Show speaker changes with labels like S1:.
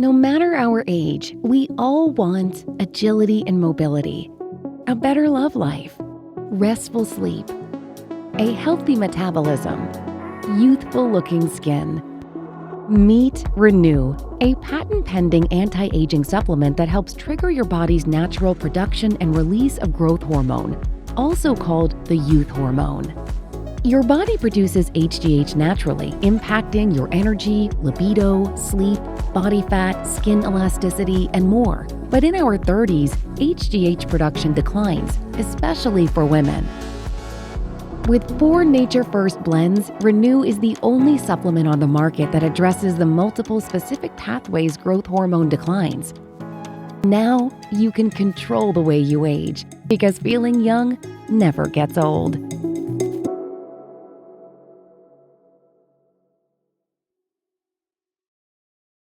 S1: No matter our age, we all want agility and mobility, a better love life, restful sleep, a healthy metabolism, youthful-looking skin. Meet Renew, a patent-pending anti-aging supplement that helps trigger your body's natural production and release of growth hormone, also called the youth hormone. Your body produces HGH naturally, impacting your energy, libido, sleep, body fat, skin elasticity, and more. But in our 30s, HGH production declines, especially for women. With 4 Nature First blends, Renew is the only supplement on the market that addresses the multiple specific pathways growth hormone declines. Now, you can control the way you age, because feeling young never gets old.